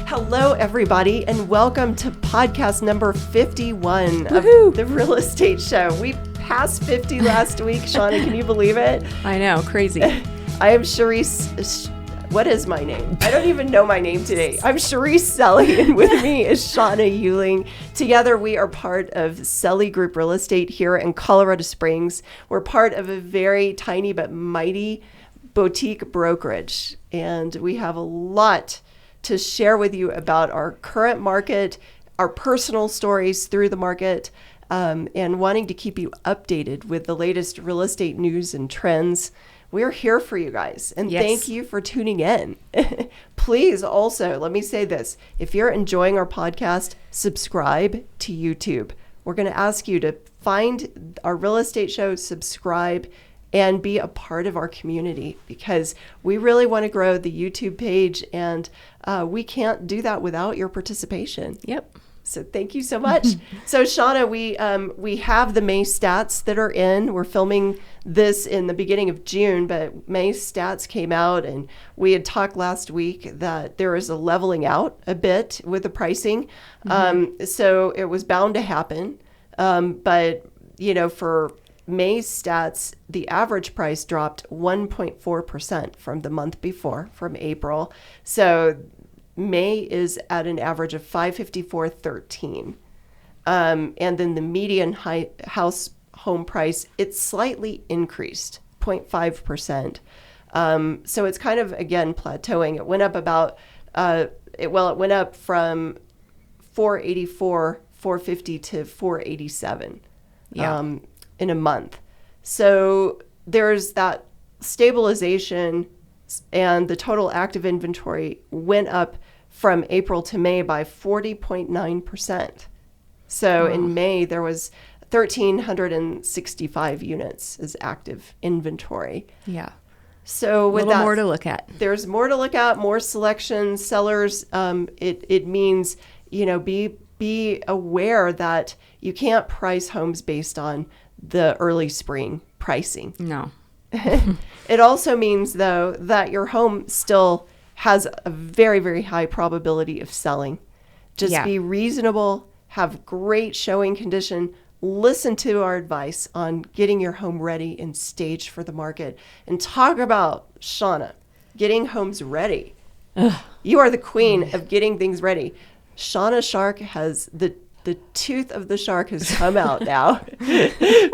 Hello, everybody, and welcome to podcast number 51 Woohoo! of the Real Estate Show. We passed 50 last week. Shawna, can you believe it? I know, crazy. I am Cherise. What is my name? I don't even know my name today. I'm Cherise Selley, and with me is Shawna Uehling. Together, we are part of Selley Group Real Estate here in Colorado Springs. We're part of a very tiny but mighty boutique brokerage, and we have a lot to share with you about our current market, our personal stories through the market, and wanting to keep you updated with the latest real estate news and trends. We're here for you guys, and Yes. Thank you for tuning in. Please also, let me say this. If you're enjoying our podcast, subscribe to YouTube. We're going to ask you to find our real estate show, subscribe, and be a part of our community, because we really want to grow the YouTube page, and we can't do that without your participation. Yep. So thank you so much. So Shawna, we have the May stats that are in. We're filming this in the beginning of June, but May stats came out, and we had talked last week that there is a leveling out a bit with the pricing. So it was bound to happen. But, you know, for May's stats, the average price dropped 1.4% from the month before, from April. So May is at an average of $554.13. And then the median house home price, it's slightly increased, 0.5%. So it's kind of, again, plateauing. It went up about, it went up from 450 to 487 in a month. So there's that stabilization, and the total active inventory went up from April to May by 40.9%. So in May, there was 1,365 units as active inventory. Yeah. So with a little that, more to look at. There's more to look at, more selection, sellers. It means, you know, be aware that you can't price homes based on the early spring pricing. No. It also means, though, that your home still has a very, very high probability of selling. Just be reasonable, have great showing condition, listen to our advice on getting your home ready and staged for the market, and talk about, Shawna, getting homes ready. You are the queen of getting things ready. Shawna Shark has the tooth of the shark has come out now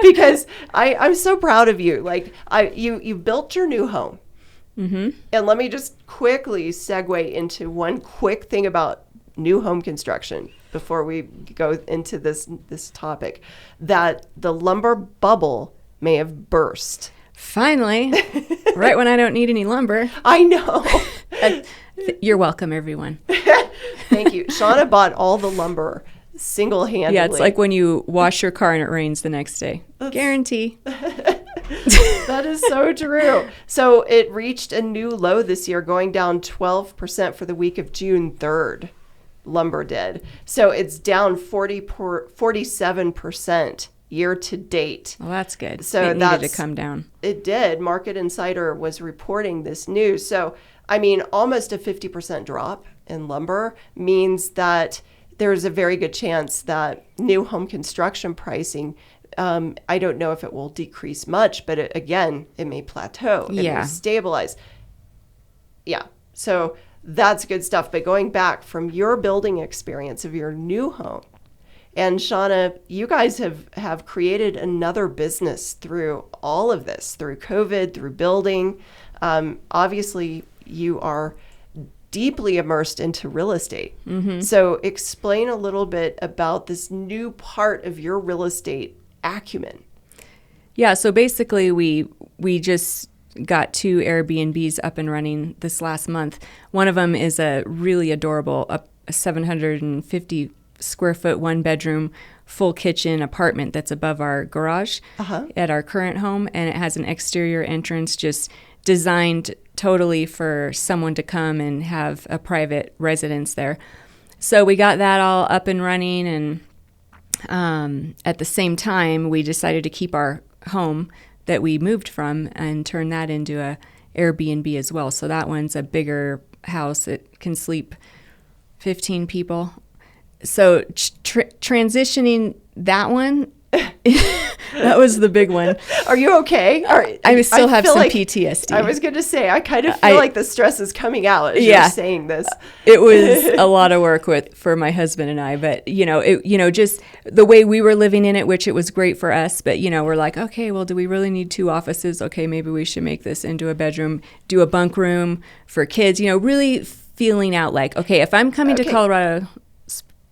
because I'm so proud of you. Like you built your new home. Mm-hmm. And let me just quickly segue into one quick thing about new home construction before we go into this topic, that the lumber bubble may have burst. Finally, right when I don't need any lumber. I know. You're welcome, everyone. Thank you. Shawna bought all the lumber single-handedly. Yeah, it's like when you wash your car and it rains the next day. Guarantee. That is so true. So it reached a new low this year, going down 12% for the week of June 3rd. Lumber did. So it's down 47% year to date. Well, that's good. So it needed to come down. It did. Market Insider was reporting this news. So, I mean, almost a 50% drop in lumber means that there's a very good chance that new home construction pricing, I don't know if it will decrease much, but it may plateau. It may stabilize. Yeah. So that's good stuff. But going back from your building experience of your new home, and Shawna, you guys have created another business through all of this, through COVID, through building. Obviously, you are deeply immersed into real estate. Mm-hmm. So explain a little bit about this new part of your real estate acumen. Yeah, so basically we just got 2 Airbnbs up and running this last month. One of them is a really adorable, a 750 square foot, 1-bedroom, full kitchen apartment that's above our garage at our current home, and it has an exterior entrance just designed totally for someone to come and have a private residence there. So we got that all up and running, and at the same time, we decided to keep our home that we moved from and turn that into a Airbnb as well. So that one's a bigger house. It can sleep 15 people. So transitioning that one, that was the big one. Are you okay? I still have some PTSD. I was going to say, I kind of feel like the stress is coming out as you're saying this. It was a lot of work for my husband and I, but just the way we were living in it, which it was great for us, but we're like, okay, well, do we really need 2 offices? Okay, maybe we should make this into a bedroom, do a bunk room for kids, really feeling out like, okay, if I'm coming to Colorado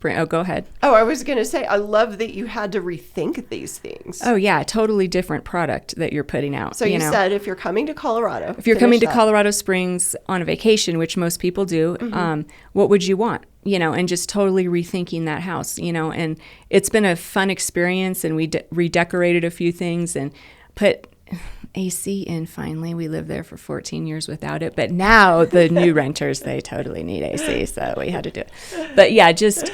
Oh, go ahead. Oh, I was going to say, I love that you had to rethink these things. Oh, yeah. Totally different product that you're putting out. So you said if you're coming to Colorado. If you're coming to Colorado Springs on a vacation, which most people do, what would you want? And just totally rethinking that house, and it's been a fun experience, and we redecorated a few things and put AC in. Finally, we lived there for 14 years without it, but now the new renters, they totally need AC, so we had to do it. But yeah, just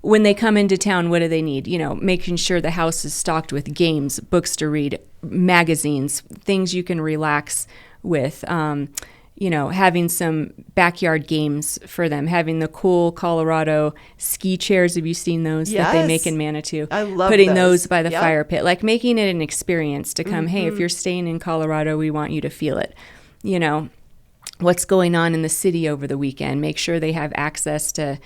when they come into town, what do they need? Making sure the house is stocked with games, books to read, magazines, things you can relax with, having some backyard games for them, having the cool Colorado ski chairs. Have you seen those that they make in Manitou? I love putting those by the fire pit, like making it an experience to come. Hey, if you're staying in Colorado, we want you to feel it. What's going on in the city over the weekend. Make sure they have access to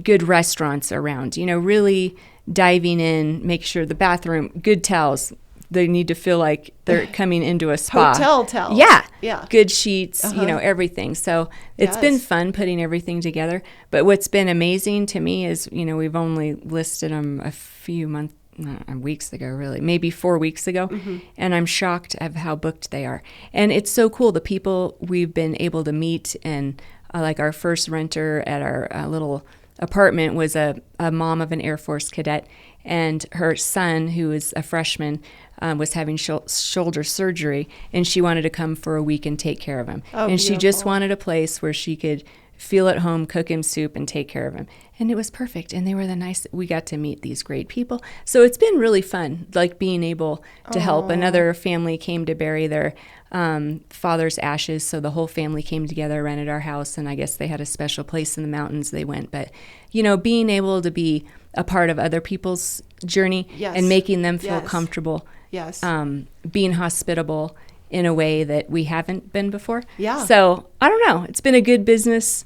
good restaurants around. Really diving in, make sure the bathroom, good towels. They need to feel like they're coming into a spa. Hotel towels. Yeah. Good sheets, everything. So it's been fun putting everything together. But what's been amazing to me is, we've only listed them a few weeks ago, really, maybe 4 weeks ago. And I'm shocked of how booked they are. And it's so cool. The people we've been able to meet, and like our first renter at our little apartment was a mom of an Air Force cadet. And her son, who is a freshman, was having shoulder surgery, and she wanted to come for a week and take care of him. Oh, and beautiful. She just wanted a place where she could feel at home, cook him soup, and take care of him. And it was perfect. And they were we got to meet these great people. So it's been really fun, like being able to help. Another family came to bury their father's ashes, so the whole family came together, rented our house, and I guess they had a special place in the mountains they went. But, being able to be a part of other people's journey and making them feel comfortable. Yes. Being hospitable in a way that we haven't been before. Yeah. So, I don't know. It's been a good business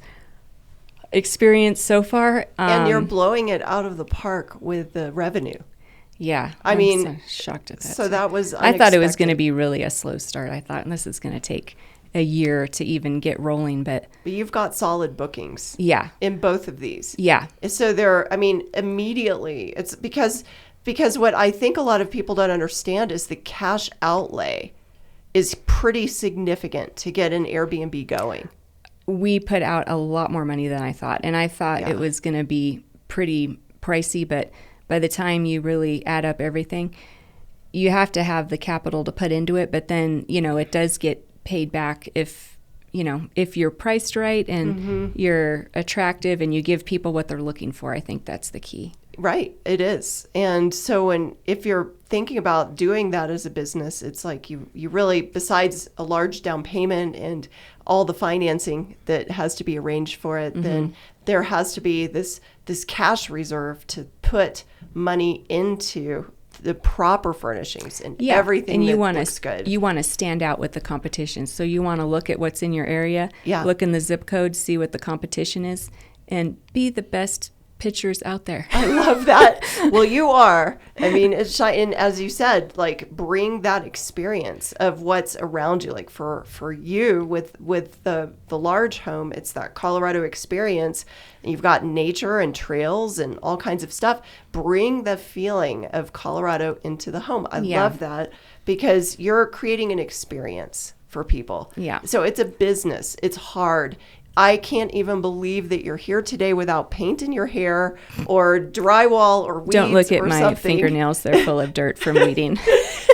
experience so far. And you're blowing it out of the park with the revenue. Yeah. I'm so shocked at that. So that was unexpected. I thought it was going to be really a slow start. I thought this is going to take a year to even get rolling, but you've got solid bookings. Yeah. In both of these. Yeah. So immediately, it's because what I think a lot of people don't understand is the cash outlay is pretty significant to get an Airbnb going. We put out a lot more money than I thought, and I thought it was going to be pretty pricey, but by the time you really add up everything, you have to have the capital to put into it, but then, it does get paid back if you're priced right and you're attractive and you give people what they're looking for. I think that's the key. Right, it is. And so if you're thinking about doing that as a business, it's like you really, besides a large down payment and all the financing that has to be arranged for it, then there has to be this cash reserve to put money into the proper furnishings and everything that looks good. You want to stand out with the competition. So you want to look at what's in your area, look in the zip code, see what the competition is, and be the best pictures out there. I love that. Well, you are. It's and as you said, like bring that experience of what's around you. Like for you with the large home, it's that Colorado experience. You've got nature and trails and all kinds of stuff. Bring the feeling of Colorado into the home. I love that because you're creating an experience for people. Yeah. So it's a business. It's hard. I can't even believe that you're here today without paint in your hair or drywall or weeds. Don't look at my something. Fingernails. They're full of dirt from weeding.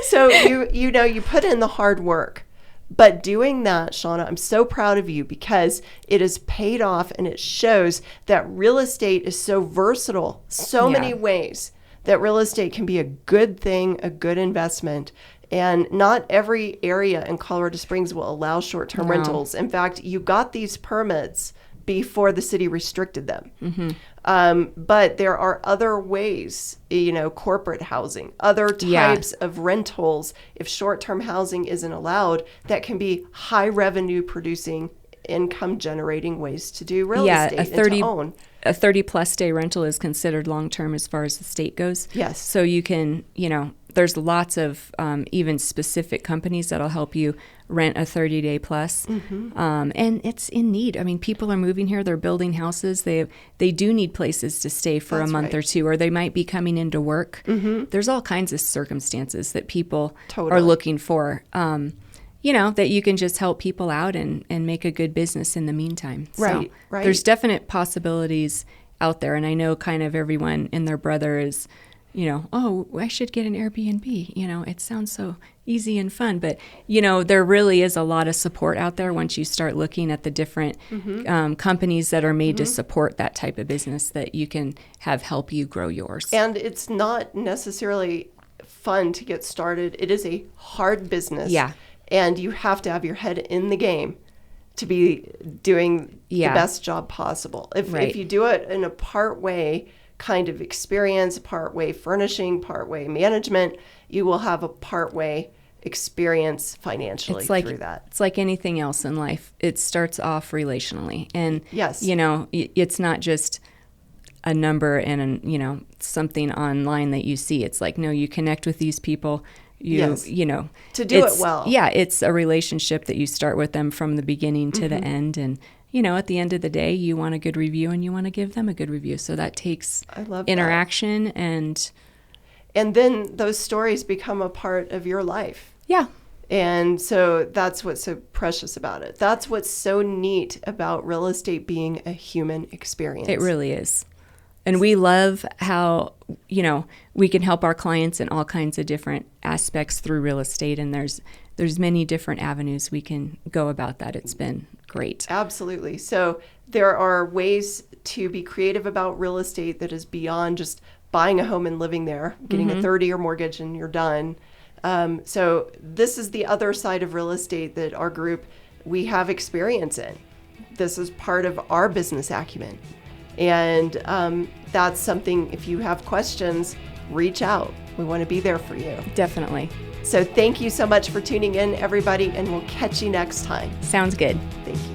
So you put in the hard work. But doing that, Shawna, I'm so proud of you because it has paid off and it shows that real estate is so versatile, so many ways that real estate can be a good thing, a good investment. And not every area in Colorado Springs will allow short-term rentals. In fact, you got these permits before the city restricted them. But there are other ways, corporate housing, other types of rentals, if short-term housing isn't allowed, that can be high revenue producing, income generating ways to do real estate and to own. A 30-plus day rental is considered long-term as far as the state goes. Yes. So you can, there's lots of even specific companies that'll help you rent a 30-day plus. And it's in need. I mean, people are moving here. They're building houses. They do need places to stay for a month or two, or they might be coming into work. There's all kinds of circumstances that people are looking for. That you can just help people out and make a good business in the meantime. Right. There's definite possibilities out there. And I know kind of everyone and their brother is, oh, I should get an Airbnb. It sounds so easy and fun. But, there really is a lot of support out there once you start looking at the different companies that are made to support that type of business that you can have help you grow yours. And it's not necessarily fun to get started. It is a hard business. Yeah. And you have to have your head in the game to be doing the best job possible. If you do it in a part-way kind of experience, part-way furnishing, part-way management, you will have a part-way experience financially through that. It's like anything else in life. It starts off relationally. And, yes. It's not just a number and, something online that you see. It's like, no, you connect with these people. To do it well. Yeah, it's a relationship that you start with them from the beginning to the end. And, at the end of the day, you want a good review and you want to give them a good review. So that takes interaction. And then those stories become a part of your life. Yeah. And so that's what's so precious about it. That's what's so neat about real estate being a human experience. It really is. And we love how, we can help our clients in all kinds of different aspects through real estate. And there's many different avenues we can go about that. It's been great. Absolutely. So there are ways to be creative about real estate that is beyond just buying a home and living there, getting a 30-year mortgage and you're done. So this is the other side of real estate that our group, we have experience in. This is part of our business acumen. And that's something, if you have questions, reach out. We want to be there for you. Definitely. So thank you so much for tuning in, everybody, and we'll catch you next time. Sounds good. Thank you.